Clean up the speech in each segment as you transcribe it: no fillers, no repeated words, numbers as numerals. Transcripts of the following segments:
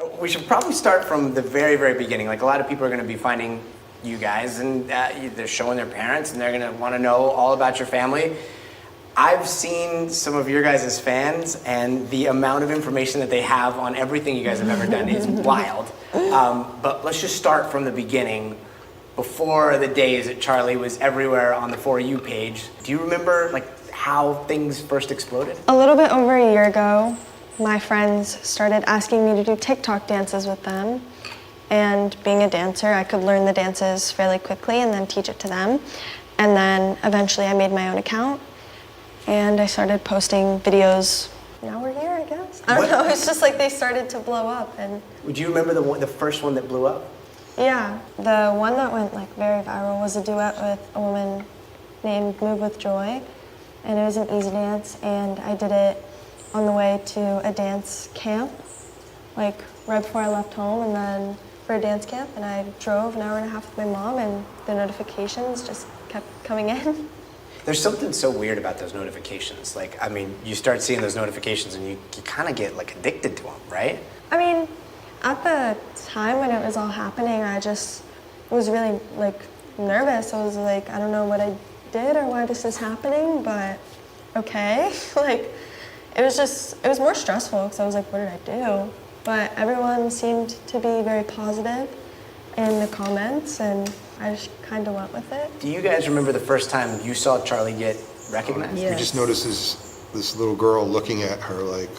We should probably start from the very, very beginning. Like, a lot of people are going to be finding you guys, and they're showing their parents, and they're going to want to know all about your family. I've seen some of your guys' fans, and the amount of information that they have on everything you guys have ever done is wild. But let's just start from the beginning, before the days that Charlie was everywhere on the For You page. Do you remember, like, how things first exploded? A little bit over a year ago, my friends started asking me to do TikTok dances with them. And being a dancer, I could learn the dances fairly quickly and then teach it to them. And then eventually I made my own account and I started posting videos. Now we're here, I guess. I don't know, it's just like they started to blow up. And would you remember the first one that blew up? yeah, the one that went like very viral was a duet with a woman named Move With Joy. And it was an easy dance, and I did it on the way to a dance camp, like right before I left home, and then for a dance camp, and I drove an hour and a half with my mom, and the notifications just kept coming in. There's something so weird about those notifications. Like, I mean, you start seeing those notifications and you kind of get like addicted to them, right? I mean, at the time when it was all happening, I just was really like nervous. I was like, I don't know what I did or why this is happening, but okay. Like, it was more stressful because I was like, what did I do? But everyone seemed to be very positive in the comments, and I just kind of went with it. Do you guys remember the first time you saw Charlie get recognized? Yes. We just noticed this little girl looking at her like,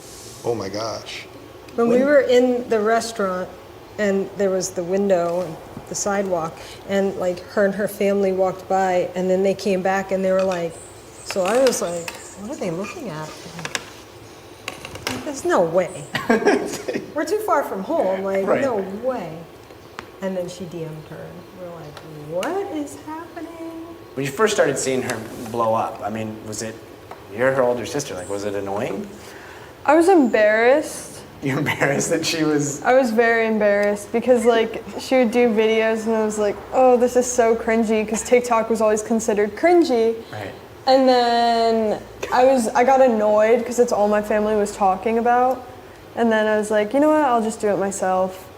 oh my gosh. When we were in the restaurant and there was the window and the sidewalk, and like her and her family walked by, and then they came back and they were like, so I was like, what are they looking at? There's no way. We're too far from home, like, Right. no way. And then she DM'd her, and we're like, what is happening? When you first started seeing her blow up, I mean, you're her older sister, like, was it annoying? I was embarrassed. You embarrassed that she was... I was very embarrassed because like she would do videos and I was like, oh, this is so cringy, because TikTok was always considered cringy. Right. And then I got annoyed because it's all my family was talking about. And then I was like, you know what, I'll just do it myself.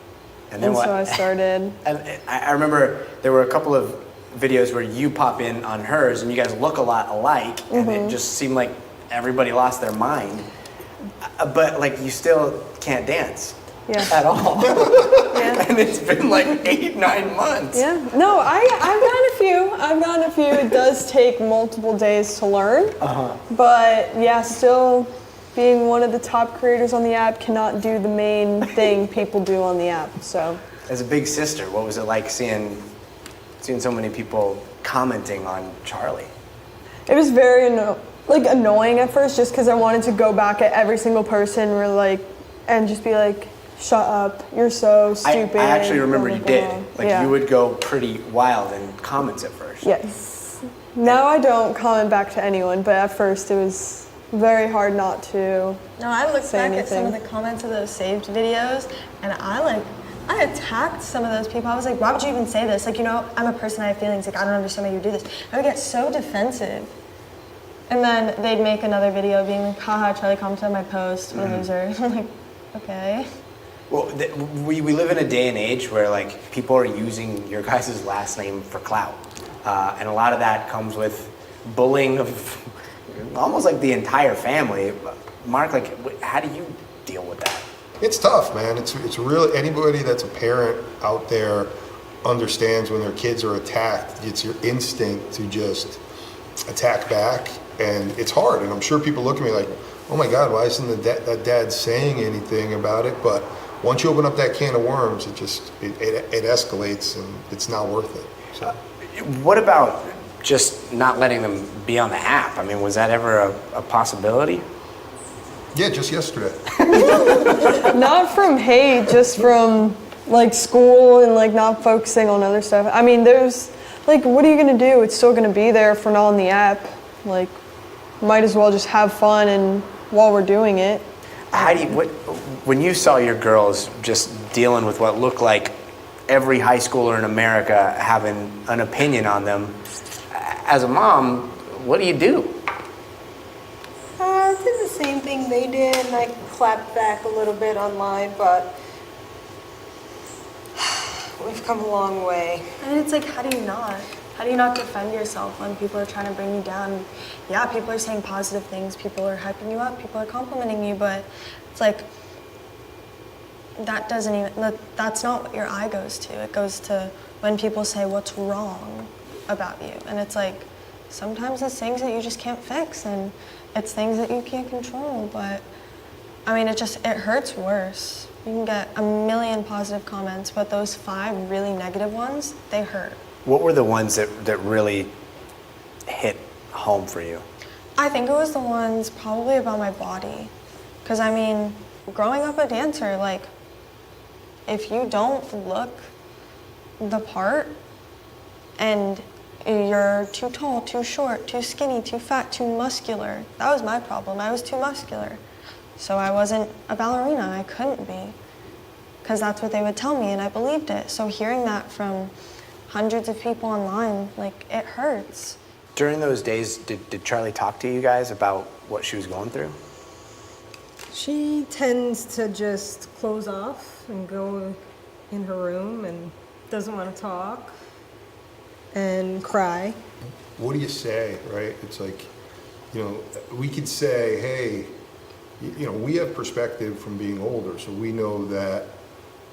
And then what? So I started. And I remember there were a couple of videos where you pop in on hers and you guys look a lot alike, and it just seemed like everybody lost their mind. But like, you still can't dance at all. Yeah. And it's been like 8-9 months. Yeah. No, I've gotten a few. It does take multiple days to learn. But yeah, still being one of the top creators on the app cannot do the main thing people do on the app. So As a big sister, what was it like seeing so many people commenting on Charlie? it was very annoying at first, just because I wanted to go back at every single person and just be like, shut up, you're so stupid. I actually remember blah, you blah, did. blah. Like, Yeah. you would go pretty wild in comments at first. Yes. Now I don't comment back to anyone, but at first it was very hard not to. No, I looked Say back at some of anything. the comments of those saved videos, and I attacked some of those people. I was like, why would you even say this? Like, you know, I'm a person, I have feelings. Like, I don't understand why you do this. I would get so defensive. And then they'd make another video being like, haha, Charlie commented on my post, what a loser. I'm like, okay. Well, we live in a day and age where like people are using your guys' last name for clout. And a lot of that comes with bullying of almost like the entire family. Mark, like, how do you deal with that? It's tough, man. It's really, anybody that's a parent out there understands when their kids are attacked, it's your instinct to just attack back, and it's hard. And I'm sure people look at me like, oh my God, why isn't that dad saying anything about it? But once you open up that can of worms, it escalates, and it's not worth it. So. What about just not letting them be on the app? I mean, was that ever a possibility? Yeah, just yesterday. Not from hate, just from like school and like not focusing on other stuff. I mean, there's like, what are you gonna do? It's still gonna be there if we're not on the app. Like, might as well just have fun and while we're doing it. Heidi, when you saw your girls just dealing with what looked like every high schooler in America having an opinion on them, as a mom, what do you do? I did the same thing they did, and I clapped back a little bit online, but we've come a long way. I mean, it's like, how do you not? How do you not defend yourself when people are trying to bring you down? Yeah, people are saying positive things, people are hyping you up, people are complimenting you, but it's like, that's not what your eye goes to. It goes to when people say what's wrong about you. And it's like, sometimes it's things that you just can't fix, and it's things that you can't control, but I mean, it hurts worse. You can get a million positive comments, but those 5 really negative ones, they hurt. What were the ones that really hit home for you? I think it was the ones probably about my body. Because I mean, growing up a dancer, like, if you don't look the part and you're too tall, too short, too skinny, too fat, too muscular, that was my problem. I was too muscular. So I wasn't a ballerina, I couldn't be. Because that's what they would tell me, and I believed it. So hearing that from hundreds of people online, like, it hurts. During those days, did Charlie talk to you guys about what she was going through? She tends to just close off and go in her room and doesn't want to talk and cry. What do you say, right? It's like, you know, we could say, hey, you know, we have perspective from being older, so we know that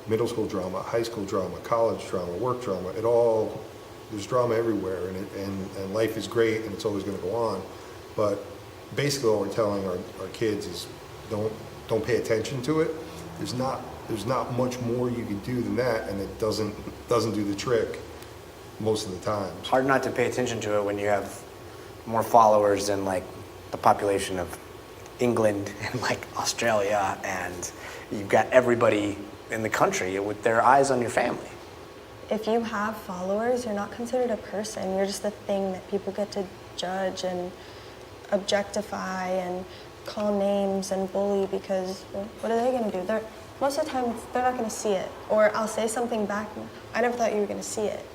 middle school drama, high school drama, college drama, work drama, there's drama everywhere, and life is great, and it's always going to go on. But basically all we're telling our kids is don't pay attention to it. There's not much more you can do than that, and it doesn't do the trick most of the time. Hard not to pay attention to it when you have more followers than like the population of England and like Australia, and you've got everybody in the country with their eyes on your family. If you have followers, you're not considered a person. You're just a thing that people get to judge and objectify and call names and bully, because, well, what are they going to do? Most of the time, they're not going to see it. Or I'll say something back, I never thought you were going to see it.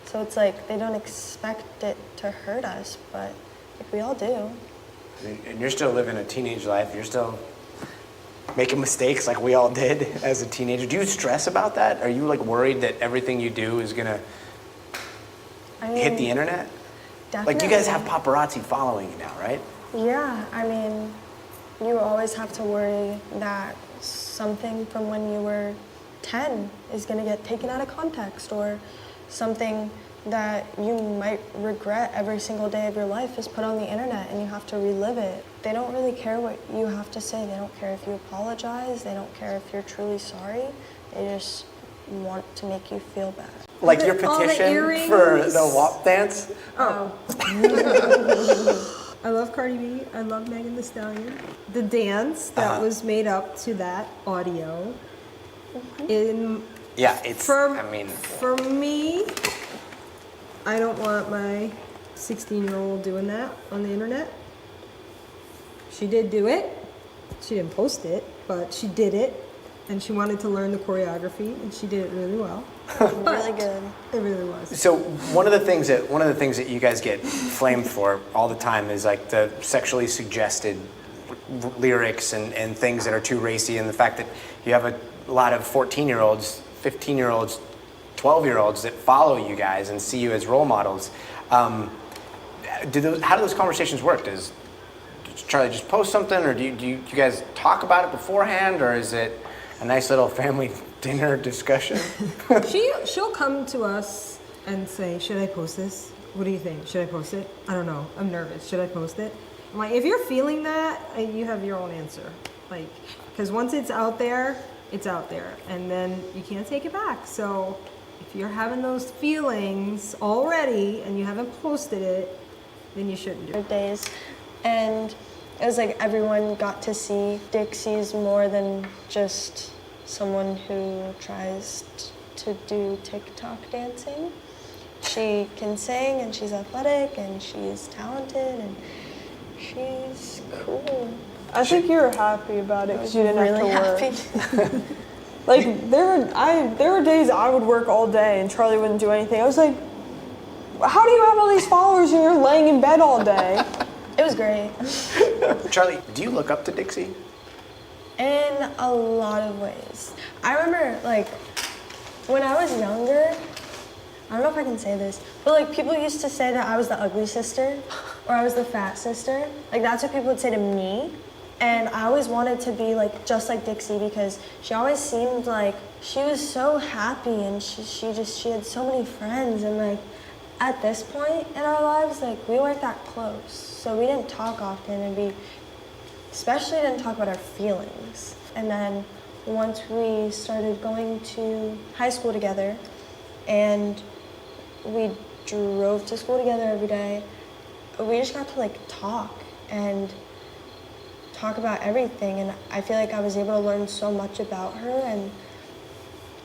So it's like they don't expect it to hurt us, but like, we all do. And you're still living a teenage life. You're still making mistakes like we all did as a teenager. Do you stress about that? Are you like worried that everything you do is gonna hit the internet? Definitely. Like, you guys have paparazzi following you now, right? Yeah, I mean, you always have to worry that something from when you were 10 is gonna get taken out of context, or something that you might regret every single day of your life is put on the internet and you have to relive it. They don't really care what you have to say. They don't care if you apologize. They don't care if you're truly sorry. They just want to make you feel bad. Like your All the petition earrings. for the WAP dance? Oh. I love Cardi B. I love Megan Thee Stallion. The dance that was made up to that audio. Yeah, it's, For me, I don't want my 16-year-old doing that on the internet. She did do it. She didn't post it, but she did it. And she wanted to learn the choreography, and she did it really well. Really good. It really was. So one of the things that you guys get flamed for all the time is like the sexually suggested lyrics and things that are too racy, and the fact that you have a lot of 14-year-olds, 15-year-olds, 12-year-olds that follow you guys and see you as role models. How do those conversations work? Does Charlie just post something, or do you guys talk about it beforehand, or is it a nice little family dinner discussion? She'll come to us and say, should I post this? What do you think? Should I post it? I don't know. I'm nervous. Should I post it? I'm like, if you're feeling that, you have your own answer. Like, because once it's out there, and then you can't take it back. So if you're having those feelings already and you haven't posted it, then you shouldn't do it. Days, and it was like everyone got to see Dixie's more than just someone who tries to do TikTok dancing. She can sing, and she's athletic, and she's talented, and she's cool. I think you were happy about it because you didn't Really have to work. happy. Like there were days I would work all day and Charlie wouldn't do anything. I was like, how do you have all these followers and you're laying in bed all day? It was great. Charlie, do you look up to Dixie? In a lot of ways. I remember, like, when I was younger, I don't know if I can say this, but like people used to say that I was the ugly sister or I was the fat sister. Like that's what people would say to me. And I always wanted to be like just like Dixie because she always seemed like she was so happy and she had so many friends, and like at this point in our lives, like we weren't that close. So we didn't talk often, and we especially didn't talk about our feelings. And then once we started going to high school together and we drove to school together every day, we just got to like talk and talk about everything, and I feel like I was able to learn so much about her and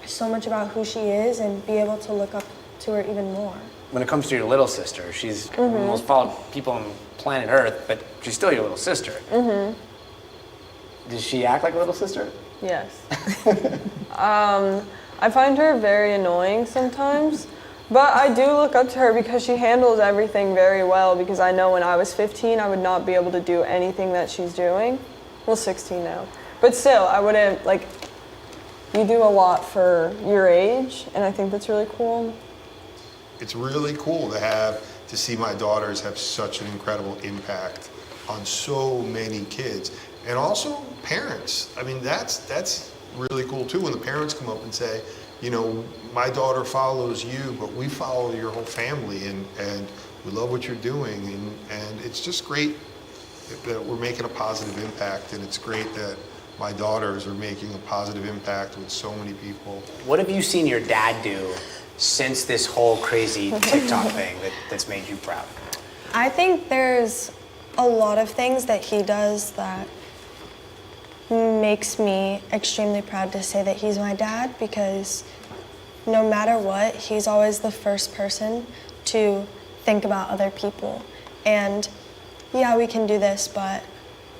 so much about who she is and be able to look up to her even more. When it comes to your little sister, she's the most followed people on planet Earth, but she's still your little sister. Does she act like a little sister? Yes. I find her very annoying sometimes, but I do look up to her because she handles everything very well, because I know when I was 15, I would not be able to do anything that she's doing. Well, 16 now. But still, I wouldn't, like, you do a lot for your age, and I think that's really cool. It's really cool to see my daughters have such an incredible impact on so many kids, and also parents. I mean, that's really cool too, when the parents come up and say, you know, my daughter follows you, but we follow your whole family, and we love what you're doing, and it's just great that we're making a positive impact, and it's great that my daughters are making a positive impact with so many people. What have you seen your dad do since this whole crazy TikTok thing that's made you proud? I think there's a lot of things that he does that makes me extremely proud to say that he's my dad, because no matter what, he's always the first person to think about other people. And yeah, we can do this, but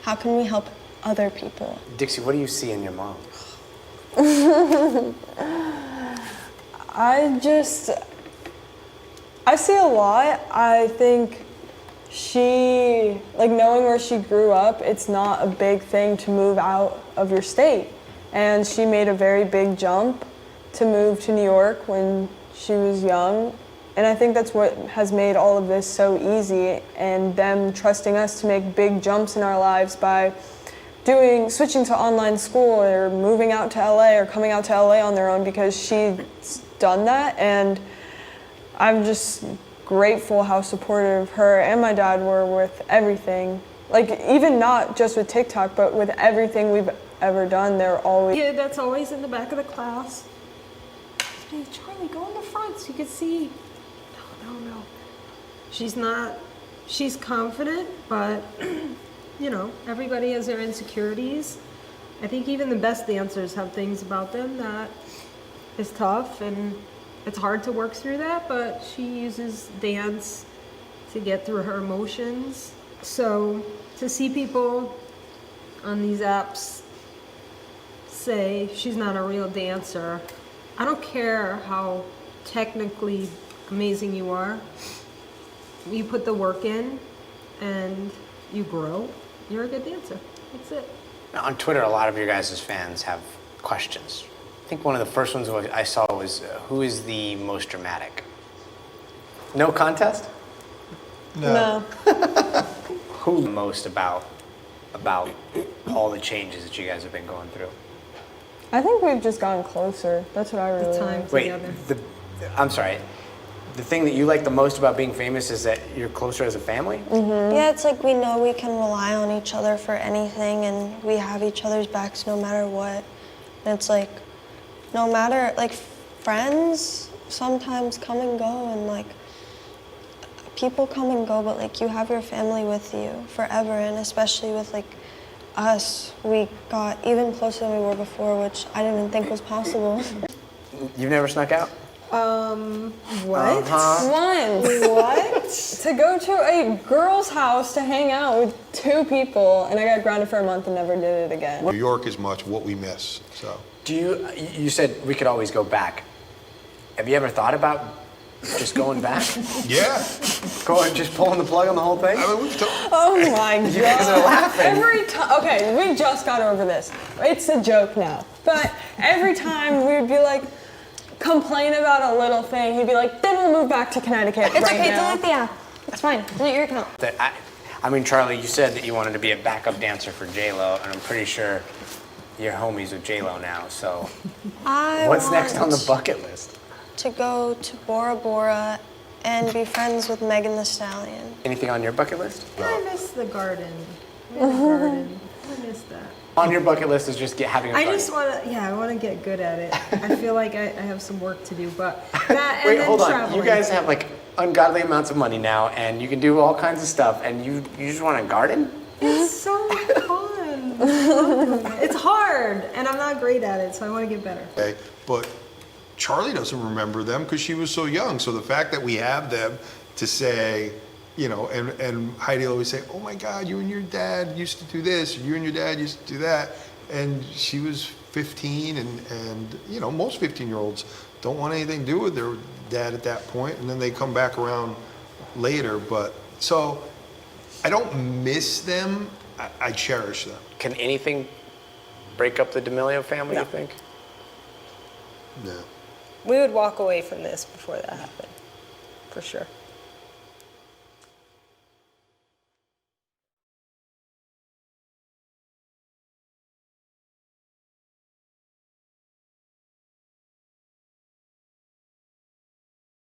how can we help other people? Dixie, what do you see in your mom? I see a lot. I think she, like, knowing where she grew up, it's not a big thing to move out of your state. And she made a very big jump to move to New York when she was young. And I think that's what has made all of this so easy, and them trusting us to make big jumps in our lives by switching to online school or moving out to LA or coming out to LA on their own, because she's done that. And I'm just grateful how supportive her and my dad were with everything. Like, even not just with TikTok, but with everything we've ever done, they're always... Yeah, that's always in the back of the class. Hey, Charlie, go in the front so you can see. No. She's confident, but, you know, everybody has their insecurities. I think even the best dancers have things about them that is tough, and it's hard to work through that, but she uses dance to get through her emotions. So to see people on these apps say she's not a real dancer, I don't care how technically amazing you are. You put the work in and you grow, you're a good dancer. That's it. Now, on Twitter, a lot of your guys' fans have questions. I think one of the first ones I saw was, who is the most dramatic? No contest? No. Who the most about all the changes that you guys have been going through? I think we've just gotten closer. That's what I really The time like. Wait, together. I'm sorry. The thing that you like the most about being famous is that you're closer as a family? Yeah, it's like we know we can rely on each other for anything, and we have each other's backs no matter what. And it's like, no matter, like, friends sometimes come and go, and like, people come and go, but like, you have your family with you forever. And especially with like us, we got even closer than we were before, which I didn't even think was possible. You've never snuck out? What? Once. What? To go to a girl's house to hang out with two people, and I got grounded for a month and never did it again. New York is much what we miss, so. You said we could always go back. Have you ever thought about just going back? Yeah. Just pulling the plug on the whole thing? I mean, we've talked. Oh my god. You guys are laughing. Every time, okay, we just got over this. It's a joke now. But every time we would be like, complain about a little thing, he'd be like, then we'll move back to Connecticut It's right okay, now. delete the app. It's fine, delete your account. I mean, Charlie, you said that you wanted to be a backup dancer for J-Lo, and I'm pretty sure you're homies with J-Lo now, so what's next on the bucket list? To go to Bora Bora and be friends with Megan Thee Stallion. Anything on your bucket list? I miss the garden. We had a garden. I miss that. On your bucket list is just having a I party. just want to, I want to get good at it. I feel like I have some work to do, but that and Wait, then hold on. traveling. You guys have like ungodly amounts of money now, and you can do all kinds of stuff, and you just want a garden? It's so fun. It's hard, and I'm not great at it, so I want to get better. Okay, but Charlie doesn't remember them because she was so young. So the fact that we have them to say, you know, and Heidi will always say, oh my God, you and your dad used to do this, or you and your dad used to do that. And she was 15, and you know, most 15-year-olds don't want anything to do with their dad at that point, and then they come back around later. But so I don't miss them, I cherish them. Can anything break up the D'Amelio family, No. you think? No. We would walk away from this before that happened, for sure.